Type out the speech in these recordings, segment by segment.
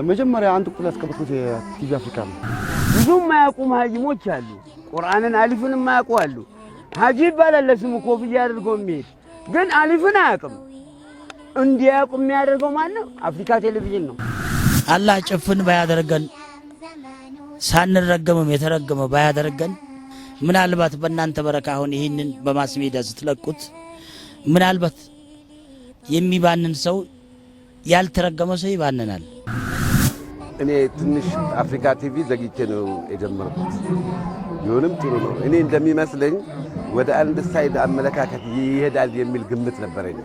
መጀመሪያ አንተ ቁጥር ያስቀመጥኩት ቲቪ አፍሪካ ነው። ብዙም ማያውቁ ሀጂሞች አሉ። ቁርአንን አሊፍን ማያውቁ አሉ። ሀጂ ይባላል ለስሙ ኮፍያ አድርጎ የሚሄድ ግን አሊፍን አያውቅም። እንዲያውቁ የሚያደርገው ማን ነው? አፍሪካ ቴሌቪዥን ነው። አላህ ጭፍን ባያደርገን ሳንረገምም የተረገመ ባያደርገን ምናልባት በእናንተ በረካ አሁን ይህንን በማስ ሚዲያ ስትለቁት ምናልባት የሚባንን ሰው ያልተረገመ ሰው ይባንናል። እኔ ትንሽ አፍሪካ ቲቪ ዘግይቼ ነው የጀመርኩት። ይሁንም ጥሩ ነው። እኔ እንደሚመስለኝ ወደ አንድ ሳይድ አመለካከት ይሄዳል የሚል ግምት ነበረኝ።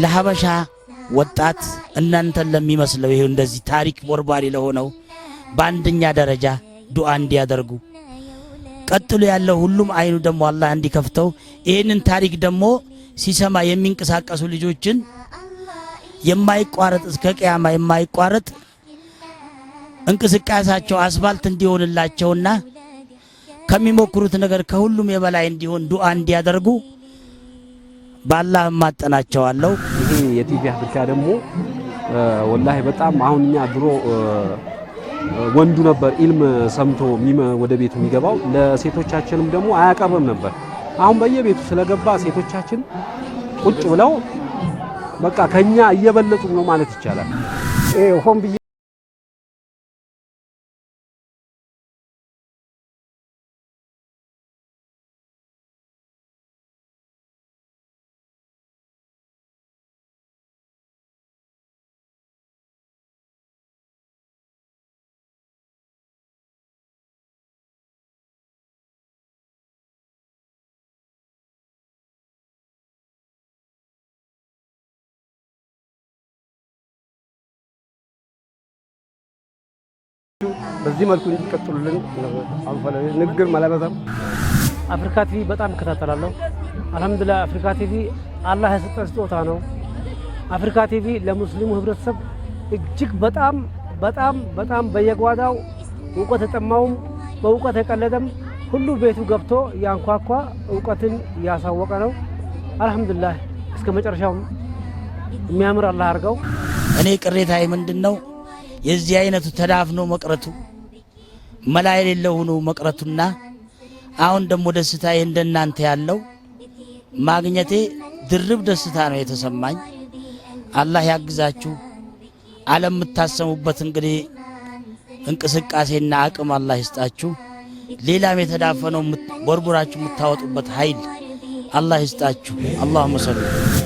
ለሀበሻ ወጣት እናንተን ለሚመስለው ይሄ እንደዚህ ታሪክ ቦርባሪ ለሆነው በአንደኛ ደረጃ ዱዓ እንዲያደርጉ ቀጥሎ ያለው ሁሉም አይኑ ደግሞ አላህ እንዲከፍተው ይሄንን ታሪክ ደግሞ ሲሰማ የሚንቀሳቀሱ ልጆችን የማይቋረጥ እስከ ቂያማ የማይቋረጥ እንቅስቃሴያቸው አስፋልት እንዲሆንላቸውና ከሚሞክሩት ነገር ከሁሉም የበላይ እንዲሆን ዱዓ እንዲያደርጉ ባላህ ማጠናቸዋለሁ። ይሄ የቲቪ አፍሪካ ደግሞ ወላሂ በጣም አሁንኛ ድሮ ወንዱ ነበር ኢልም ሰምቶ ወደ ቤቱ የሚገባው ለሴቶቻችንም ደግሞ አያቀርብም ነበር። አሁን በየቤቱ ስለገባ ሴቶቻችን ቁጭ ብለው በቃ ከኛ እየበለጡ ነው ማለት ይቻላል። ሆም በዚህ መልኩ እንዲቀጥሉልን ንግግር ማለበዛም አፍሪካ ቲቪ በጣም እከታተላለሁ። አልহামዱሊላህ አፍሪካ ቲቪ አላህ የሰጠን ስጦታ ነው። አፍሪካ ቲቪ ለሙስሊሙ ህብረተሰብ እጅግ በጣም በየጓዳው ዕውቀት ተጠማውም በዕውቀት የቀለደም ሁሉ ቤቱ ገብቶ ያንኳኳ ዕውቀትን ያሳወቀ ነው። አልহামዱሊላህ እስከ መጨረሻው የሚያምር አላህ አርገው። እኔ ቅሬታዬ ምንድነው የዚህ አይነቱ ተዳፍኖ መቅረቱ መላ የሌለው ሆኖ መቅረቱና አሁን ደግሞ ደስታዬ እንደናንተ ያለው ማግኘቴ ድርብ ደስታ ነው የተሰማኝ። አላህ ያግዛችሁ። ዓለም የምታሰሙበት እንግዲህ እንቅስቃሴና አቅም አላህ ይስጣችሁ። ሌላም የተዳፈነው ቦርቡራችሁ የምታወጡበት ኃይል አላህ ይስጣችሁ። አላሁመ ሰሉ